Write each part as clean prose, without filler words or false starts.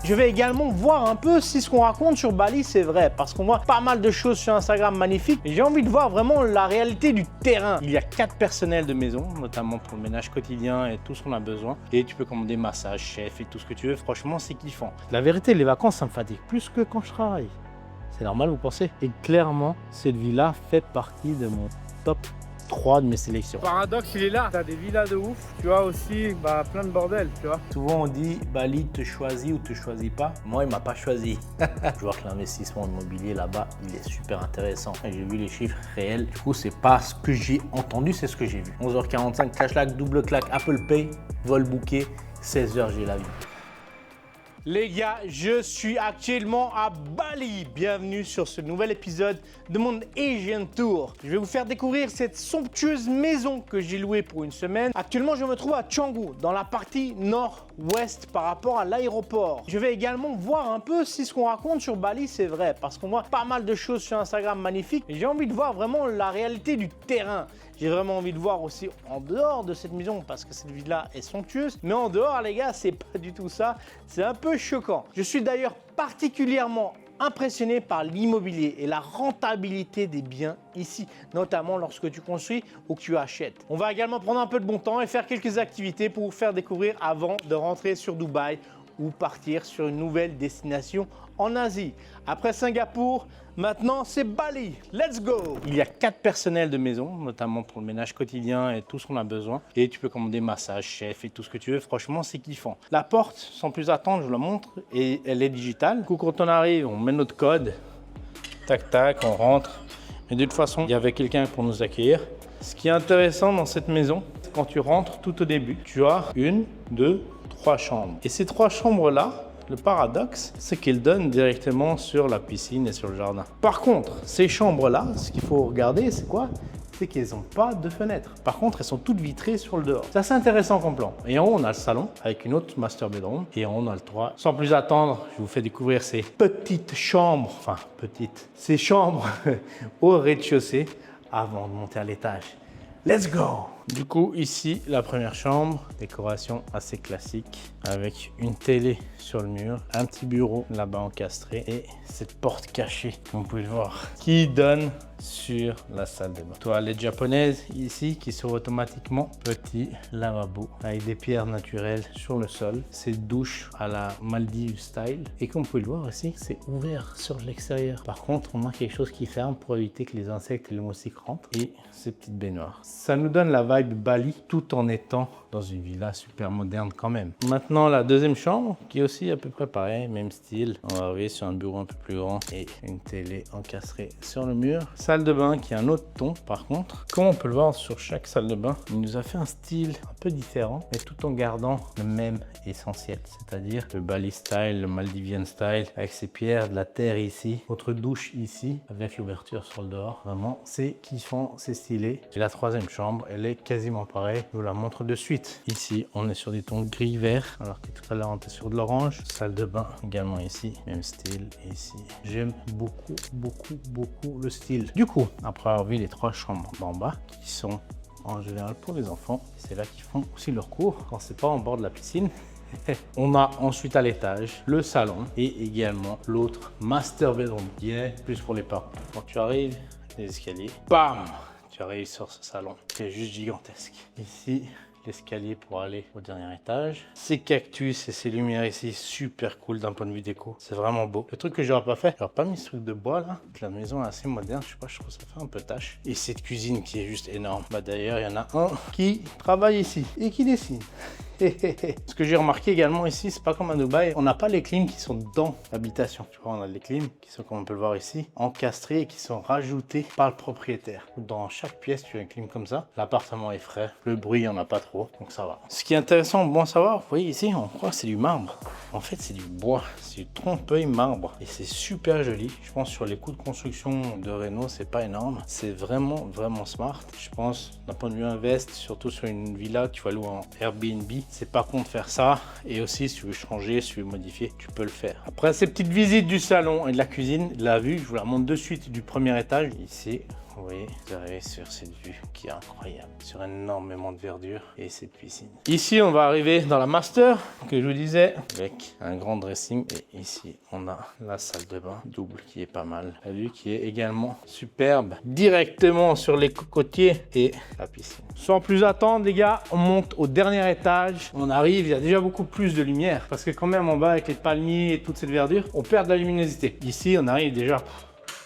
Je vais également voir un peu si ce qu'on raconte sur Bali c'est vrai, parce qu'on voit pas mal de choses sur Instagram magnifiques et j'ai envie de voir vraiment la réalité du terrain. Il y a 4 personnels de maison, notamment pour le ménage quotidien et tout ce qu'on a besoin. Et tu peux commander massage, chef et tout ce que tu veux. Franchement, c'est kiffant. La vérité, les vacances, ça me fatigue plus que quand je travaille. C'est normal, vous pensez? Et clairement, cette villa fait partie de mon top 3 de mes sélections. Paradoxe, il est là. T'as des villas de ouf. Tu as aussi plein de bordel, tu vois. Souvent on dit Bali te choisit ou te choisit pas. Moi, il m'a pas choisi. Je vois que l'investissement immobilier là-bas, il est super intéressant. J'ai vu les chiffres réels. Du coup, c'est pas ce que j'ai entendu, c'est ce que j'ai vu. 11h45, cash lac, double claque, Apple Pay, vol booké. 16h, j'ai la vie. Les gars, je suis actuellement à Bali. Bienvenue sur ce nouvel épisode de mon Asian Tour. Je vais vous faire découvrir cette somptueuse maison que j'ai louée pour une semaine. Actuellement, je me trouve à Canggu, dans la partie nord-ouest par rapport à l'aéroport. Je vais également voir un peu si ce qu'on raconte sur Bali c'est vrai, parce qu'on voit pas mal de choses sur Instagram magnifiques et j'ai envie de voir vraiment la réalité du terrain. J'ai vraiment envie de voir aussi en dehors de cette maison parce que cette villa est somptueuse. Mais en dehors, les gars, c'est pas du tout ça. C'est un peu choquant. Je suis d'ailleurs particulièrement impressionné par l'immobilier et la rentabilité des biens ici, notamment lorsque tu construis ou que tu achètes. On va également prendre un peu de bon temps et faire quelques activités pour vous faire découvrir avant de rentrer sur Dubaï ou partir sur une nouvelle destination en Asie. Après Singapour, maintenant c'est Bali. Let's go! Il y a 4 personnels de maison, notamment pour le ménage quotidien et tout ce qu'on a besoin. Et tu peux commander massage, chef et tout ce que tu veux. Franchement, c'est kiffant. La porte, sans plus attendre, je vous la montre et elle est digitale. Du coup, quand on arrive, on met notre code. Tac, tac, on rentre. Mais de toute façon, il y avait quelqu'un pour nous accueillir. Ce qui est intéressant dans cette maison, c'est quand tu rentres tout au début, tu as 1, 2, 3 chambres. Et ces 3 chambres-là, le paradoxe, c'est qu'elles donnent directement sur la piscine et sur le jardin. Par contre, ces chambres-là, ce qu'il faut regarder, c'est quoi? C'est qu'elles n'ont pas de fenêtres. Par contre, elles sont toutes vitrées sur le dehors. C'est assez intéressant comme plan. Et en haut, on a le salon avec une autre master bedroom. Et en haut, on a le toit. Sans plus attendre, je vous fais découvrir ces petites chambres, enfin petites, ces chambres au rez-de-chaussée avant de monter à l'étage. Let's go! Du coup, ici, la première chambre, décoration assez classique avec une télé sur le mur, un petit bureau là-bas encastré et cette porte cachée, comme vous pouvez le voir, qui donne sur la salle de bain. Toilette japonaise ici qui s'ouvre automatiquement. Petit lavabo avec des pierres naturelles sur le sol. Cette douche à la Maldives style. Et comme vous pouvez le voir ici, c'est ouvert sur l'extérieur. Par contre, on a quelque chose qui ferme pour éviter que les insectes et les moustiques rentrent. Et ces petites baignoires. Ça nous donne la vibe Bali tout en étant dans une villa super moderne quand même. Maintenant, la deuxième chambre qui est aussi à peu près pareil, même style. On va arriver sur un bureau un peu plus grand et une télé encastrée sur le mur. Salle de bain qui a un autre ton par contre. Comme on peut le voir sur chaque salle de bain, il nous a fait un style un peu différent, mais tout en gardant le même essentiel, c'est-à-dire le Bali style, le Maldivian style, avec ces pierres, de la terre ici, votre douche ici, avec l'ouverture sur le dehors. Vraiment, c'est kiffant, c'est stylé. Et la troisième chambre, elle est quasiment pareille. Je vous la montre de suite. Ici, on est sur des tons gris-vert, alors que tout à l'heure, on était sur de l'orange. Salle de bain également ici, même style ici. J'aime beaucoup, beaucoup, beaucoup le style. Du coup, après avoir vu les 3 chambres d'en bas, qui sont en général pour les enfants, c'est là qu'ils font aussi leur cours, quand c'est pas en bord de la piscine. On a ensuite à l'étage le salon et également l'autre master bedroom qui est plus pour les parents. Quand tu arrives, les escaliers, bam, tu arrives sur ce salon qui est juste gigantesque. Ici, l'escalier pour aller au dernier étage. Ces cactus et ces lumières ici, super cool d'un point de vue déco. C'est vraiment beau. Le truc que j'aurais pas fait, j'aurais pas mis ce truc de bois là. La maison est assez moderne, je sais pas, je trouve ça fait un peu tâche. Et cette cuisine qui est juste énorme. Bah d'ailleurs, il y en a un qui travaille ici et qui dessine. Ce que j'ai remarqué également ici, c'est pas comme à Dubaï, on n'a pas les clims qui sont dans l'habitation. Tu vois, on a les clims qui sont, comme on peut le voir ici, encastrés et qui sont rajoutés par le propriétaire. Dans chaque pièce, tu as une clim comme ça. L'appartement est frais, le bruit, il n'y en a pas trop, donc ça va. Ce qui est intéressant, bon à savoir, vous voyez ici, on croit que c'est du marbre. En fait, c'est du bois, c'est du trompe-l'œil marbre et c'est super joli. Je pense sur les coûts de construction de Renault, c'est pas énorme. C'est vraiment, vraiment smart. Je pense d'un point de vue invest, surtout sur une villa que tu vas louer en Airbnb, c'est pas con de faire ça. Et aussi, si tu veux changer, si tu veux modifier, tu peux le faire. Après ces petites visites du salon et de la cuisine, la vue, je vous la montre de suite du premier étage. Ici, Vous voyez, vous arrivez sur cette vue qui est incroyable, sur énormément de verdure et cette piscine. Ici, on va arriver dans la master que je vous disais, avec un grand dressing. Et ici, on a la salle de bain double qui est pas mal. La vue qui est également superbe, directement sur les cocotiers et la piscine. Sans plus attendre, les gars, on monte au dernier étage. On arrive, il y a déjà beaucoup plus de lumière parce que quand même en bas avec les palmiers et toute cette verdure, on perd de la luminosité. Ici, on arrive déjà.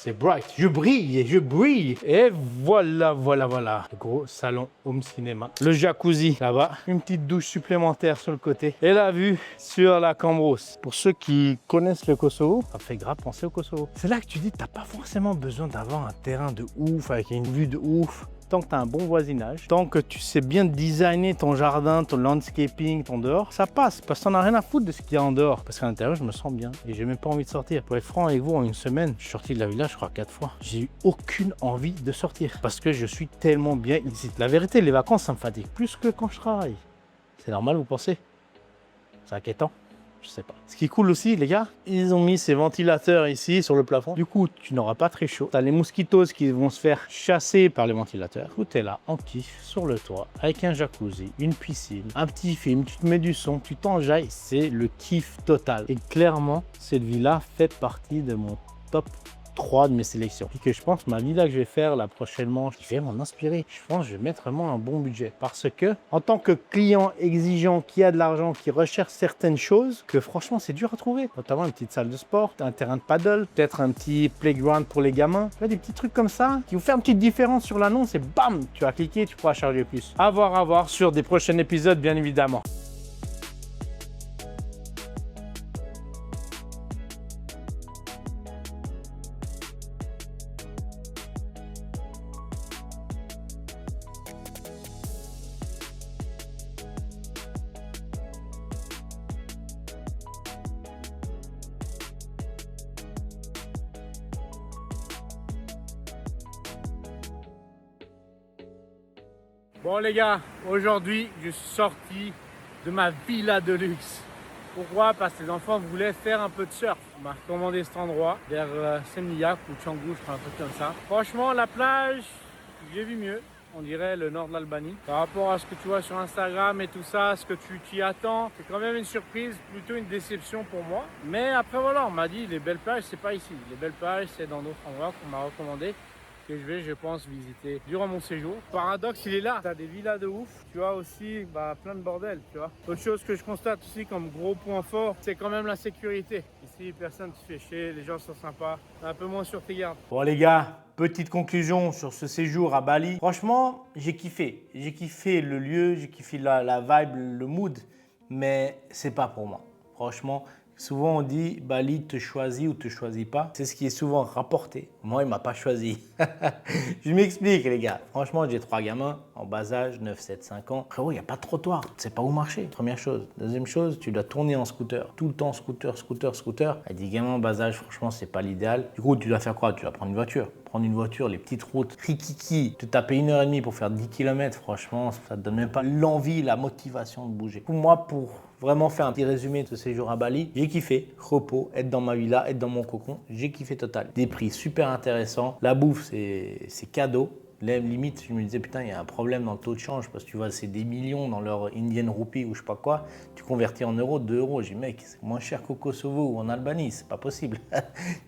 C'est bright. Je brille, je brille. Et voilà. Le gros salon home cinéma. Le jacuzzi là-bas. Une petite douche supplémentaire sur le côté. Et la vue sur la Cambrousse. Pour ceux qui connaissent le Kosovo, ça me fait grave penser au Kosovo. C'est là que tu dis, t'as pas forcément besoin d'avoir un terrain de ouf avec une vue de ouf. Tant que tu as un bon voisinage, tant que tu sais bien designer ton jardin, ton landscaping, ton dehors, ça passe. Parce que t'en as rien à foutre de ce qu'il y a en dehors. Parce qu'à l'intérieur, je me sens bien et j'ai même pas envie de sortir. Pour être franc avec vous, en une semaine, je suis sorti de la villa, je crois 4 fois. J'ai eu aucune envie de sortir parce que je suis tellement bien ici. La vérité, les vacances, ça me fatigue plus que quand je travaille. C'est normal, vous pensez? C'est inquiétant? Je sais pas. Ce qui est cool aussi, les gars, ils ont mis ces ventilateurs ici sur le plafond. Du coup, tu n'auras pas très chaud. Tu as les mosquitos qui vont se faire chasser par les ventilateurs. Tout est là, en kiff, sur le toit, avec un jacuzzi, une piscine, un petit film, tu te mets du son, tu t'enjailles. C'est le kiff total. Et clairement, cette villa fait partie de mon top 3 de mes sélections. Et que je pense ma villa que je vais faire là prochainement, je vais m'en inspirer. Je pense que je vais mettre vraiment un bon budget. Parce que, en tant que client exigeant qui a de l'argent, qui recherche certaines choses, que franchement c'est dur à trouver. Notamment une petite salle de sport, un terrain de paddle, peut-être un petit playground pour les gamins. Tu vois, des petits trucs comme ça qui vous font une petite différence sur l'annonce et bam, tu vas cliquer, tu pourras charger plus. À voir sur des prochains épisodes, bien évidemment. Bon les gars, aujourd'hui je suis sorti de ma villa de luxe. Pourquoi? Parce que les enfants voulaient faire un peu de surf. On m'a recommandé cet endroit vers Semniak ou Canggu, un truc comme ça. Franchement la plage, j'ai vu mieux. On dirait le nord de l'Albanie. Par rapport à ce que tu vois sur Instagram et tout ça, ce que tu t'y attends, c'est quand même une surprise, plutôt une déception pour moi. Mais après voilà, on m'a dit les belles plages c'est pas ici. Les belles plages c'est dans d'autres endroits qu'on m'a recommandé. Que je pense, visiter durant mon séjour. Paradoxe, il est là. Tu as des villas de ouf. Tu as aussi plein de bordel, tu vois. Autre chose que je constate aussi comme gros point fort, c'est quand même la sécurité. Ici, personne ne se fait chier, les gens sont sympas. Un peu moins sur tes gardes. Bon les gars, petite conclusion sur ce séjour à Bali. Franchement, j'ai kiffé. J'ai kiffé le lieu, j'ai kiffé la vibe, le mood. Mais c'est pas pour moi. Franchement, souvent on dit Bali te choisit ou te choisit pas. C'est ce qui est souvent rapporté. Moi, il m'a pas choisi. Je m'explique les gars. Franchement, j'ai 3 gamins en bas âge, 9, 7, 5 ans. Frérot, il n'y a pas de trottoir. Tu sais pas où marcher. Première chose. Deuxième chose, tu dois tourner en scooter. Tout le temps scooter. Avec des gamins en bas âge, franchement, c'est pas l'idéal. Du coup, tu dois faire quoi? Tu dois prendre une voiture. Prendre une voiture, les petites routes, rikiki, te taper 1h30 pour faire 10 km, franchement, ça te donne même pas l'envie, la motivation de bouger. Pour moi, pour vraiment faire un petit résumé de ce séjour à Bali, j'ai kiffé, repos, être dans ma villa, être dans mon cocon, j'ai kiffé total. Des prix super intéressants, la bouffe c'est cadeau. Limite, je me disais, putain, il y a un problème dans le taux de change parce que tu vois, c'est des millions dans leur Indian rupee ou je sais pas quoi. Tu convertis en euros, 2 euros. J'ai dit, mec, c'est moins cher qu'au Kosovo ou en Albanie, c'est pas possible.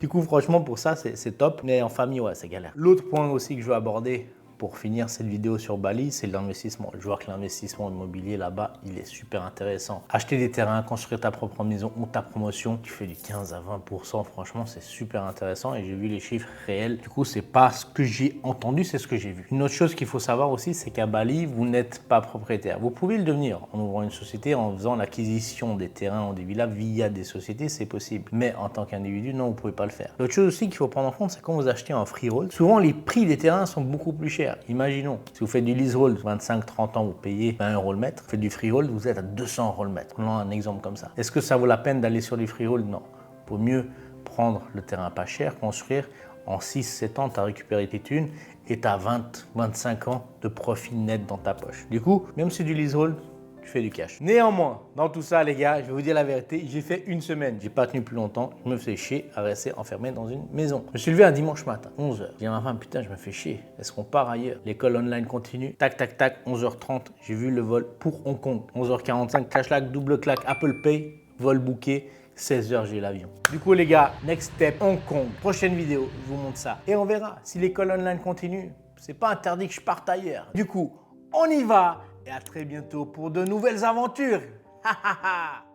Du coup, franchement, pour ça, c'est top. Mais en famille, ouais, c'est galère. L'autre point aussi que je veux aborder pour finir cette vidéo sur Bali, c'est l'investissement. Je vois que l'investissement immobilier là-bas, il est super intéressant. Acheter des terrains, construire ta propre maison ou ta promotion, tu fais du 15 à 20%. Franchement, c'est super intéressant et j'ai vu les chiffres réels. Du coup, c'est pas ce que j'ai entendu, c'est ce que j'ai vu. Une autre chose qu'il faut savoir aussi, c'est qu'à Bali, vous n'êtes pas propriétaire. Vous pouvez le devenir en ouvrant une société, en faisant l'acquisition des terrains ou des villas via des sociétés, c'est possible. Mais en tant qu'individu, non, vous pouvez pas le faire. L'autre chose aussi qu'il faut prendre en compte, c'est quand vous achetez en freehold, souvent les prix des terrains sont beaucoup plus chers. Imaginons, si vous faites du leasehold, 25-30 ans, vous payez 20 € le mètre. Vous faites du freehold, vous êtes à 200 € le mètre. Prenons un exemple comme ça. Est-ce que ça vaut la peine d'aller sur du freehold? Non. Il vaut mieux prendre le terrain pas cher, construire. En 6-7 ans, tu as récupéré tes thunes et tu as 20-25 ans de profit net dans ta poche. Du coup, même si c'est du leasehold, tu fais du cash. Néanmoins, dans tout ça, les gars, je vais vous dire la vérité, j'ai fait une semaine. J'ai pas tenu plus longtemps. Je me fais chier à rester enfermé dans une maison. Je me suis levé un dimanche matin, 11h. J'ai dit à ma femme, putain, je me fais chier. Est-ce qu'on part ailleurs? L'école online continue. Tac, tac, tac, 11h30. J'ai vu le vol pour Hong Kong. 11h45, cash lac, double claque, Apple Pay, vol booké. 16h, j'ai l'avion. Du coup, les gars, next step, Hong Kong. Prochaine vidéo, je vous montre ça. Et on verra si l'école online continue. C'est pas interdit que je parte ailleurs. Du coup, on y va. Et à très bientôt pour de nouvelles aventures. Ha ha ha.